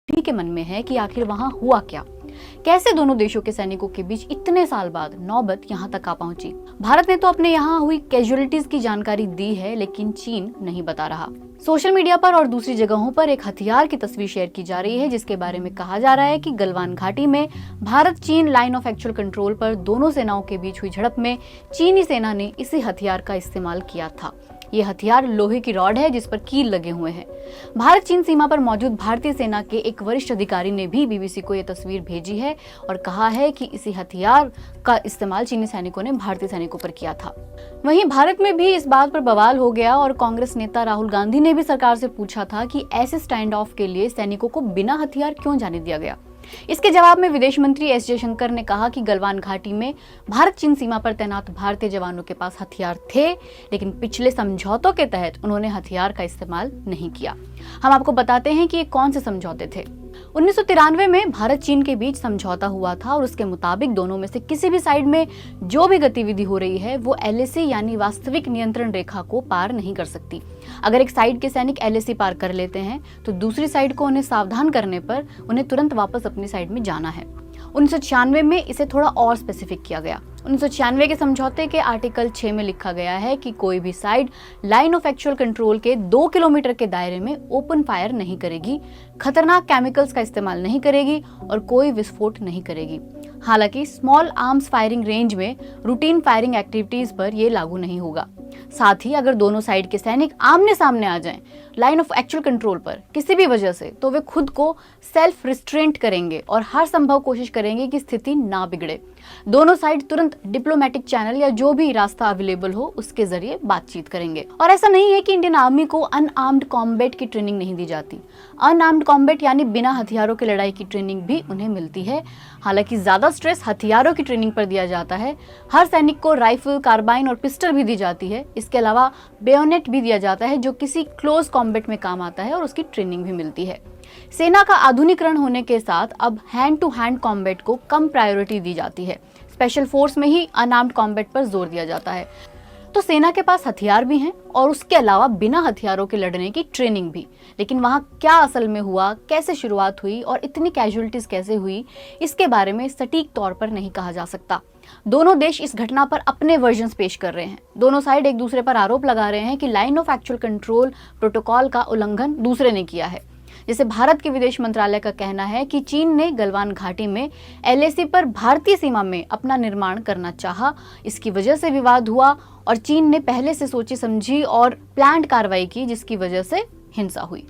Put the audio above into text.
सभी के मन में है कि आखिर वहां हुआ क्या, कैसे दोनों देशों के सैनिकों के बीच इतने साल बाद नौबत यहां तक आ पहुंची। भारत ने तो अपने यहां हुई कैजुअलिटीज की जानकारी दी है, लेकिन चीन नहीं बता रहा। सोशल मीडिया पर और दूसरी जगहों पर एक हथियार की तस्वीर शेयर की जा रही है, जिसके बारे में कहा जा रहा है कि गलवान घाटी में भारत चीन लाइन ऑफ एक्चुअल कंट्रोल पर दोनों सेनाओं के बीच हुई झड़प में चीनी सेना ने इसी हथियार का इस्तेमाल किया था। ये हथियार लोहे की रॉड है जिस पर कील लगे हुए हैं। भारत चीन सीमा पर मौजूद भारतीय सेना के एक वरिष्ठ अधिकारी ने भी बीबीसी को यह तस्वीर भेजी है और कहा है कि इसी हथियार का इस्तेमाल चीनी सैनिकों ने भारतीय सैनिकों पर किया था। वहीं भारत में भी इस बात पर बवाल हो गया और कांग्रेस नेता राहुल गांधी ने भी सरकार से पूछा था कि ऐसे स्टैंड ऑफ के लिए सैनिकों को बिना हथियार क्यों जाने दिया गया। इसके जवाब में विदेश मंत्री एस जयशंकर ने कहा कि गलवान घाटी में भारत चीन सीमा पर तैनात भारतीय जवानों के पास हथियार थे, लेकिन पिछले समझौतों के तहत उन्होंने हथियार का इस्तेमाल नहीं किया। हम आपको बताते हैं कि ये कौन से समझौते थे। 1993 में भारत चीन के बीच समझौता हुआ था और उसके मुताबिक दोनों में से किसी भी साइड में जो भी गतिविधि हो रही है वो एलएसी यानी वास्तविक नियंत्रण रेखा को पार नहीं कर सकती। अगर एक साइड के सैनिक एलएसी पार कर लेते हैं तो दूसरी साइड को उन्हें सावधान करने पर उन्हें तुरंत वापस अपनी साइड में जाना है। 1996 में इसे थोड़ा और स्पेसिफिक किया गया। 1996 के समझौते के आर्टिकल 6 में लिखा गया है कि कोई भी side line of actual control के 2 किलोमीटर के दायरे में ओपन फायर नहीं करेगी, खतरनाक केमिकल्स का इस्तेमाल नहीं करेगी और कोई विस्फोट नहीं करेगी। हालांकि स्मॉल आर्म्स फायरिंग रेंज में रूटीन फायरिंग एक्टिविटीज पर यह लागू नहीं होगा। साथ ही अगर दोनों साइड के सैनिक आमने सामने आ जाएं लाइन ऑफ एक्चुअल कंट्रोल पर किसी भी वजह से, तो वे खुद को सेल्फ रिस्ट्रेंट करेंगे और हर संभव कोशिश करेंगे कि स्थिति ना बिगड़े। दोनों साइड तुरंत डिप्लोमेटिक चैनल या जो भी रास्ता अवेलेबल हो उसके जरिए बातचीत करेंगे। और ऐसा नहीं है कि इंडियन आर्मी को अनआर्म्ड कॉम्बैट की ट्रेनिंग नहीं दी जाती। अनआर्म्ड कॉम्बैट यानी बिना हथियारों की लड़ाई की ट्रेनिंग भी उन्हें मिलती है। हालांकि ज्यादा स्ट्रेस हथियारों की ट्रेनिंग पर दिया जाता है। हर सैनिक को राइफल, कार्बाइन और पिस्टल भी दी जाती है। इसके अलावा बेयोनेट भी दिया जाता है जो किसी क्लोज कॉम्बैट में काम आता है और उसकी ट्रेनिंग भी मिलती है। सेना का आधुनिकीकरण होने के साथ अब हैंड टू हैंड कॉम्बैट को कम प्रायोरिटी दी जाती है। स्पेशल फोर्स में ही अनआर्म्ड कॉम्बैट पर जोर दिया जाता है। तो सेना के पास हथियार भी हैं और उसके अलावा बिना हथियारों के लड़ने की ट्रेनिंग भी। लेकिन वहां क्या असल में हुआ, कैसे शुरुआत हुई और इतनी कैजुअलिटीज कैसे हुई, इसके बारे में सटीक तौर पर नहीं कहा जा सकता। दोनों देश इस घटना पर अपने वर्जन्स पेश कर रहे हैं। दोनों साइड एक दूसरे पर आरोप लगा रहे हैं कि line of actual control protocol का उल्लंघन दूसरे ने किया है। जैसे भारत के विदेश मंत्रालय का कहना है कि चीन ने गलवान घाटी में एलएसी पर भारतीय सीमा में अपना निर्माण करना चाहा, इसकी वजह से विवाद हुआ और चीन ने पहले से सोची समझी और प्लान्ड कार्रवाई की, जिसकी वजह से हिंसा हुई।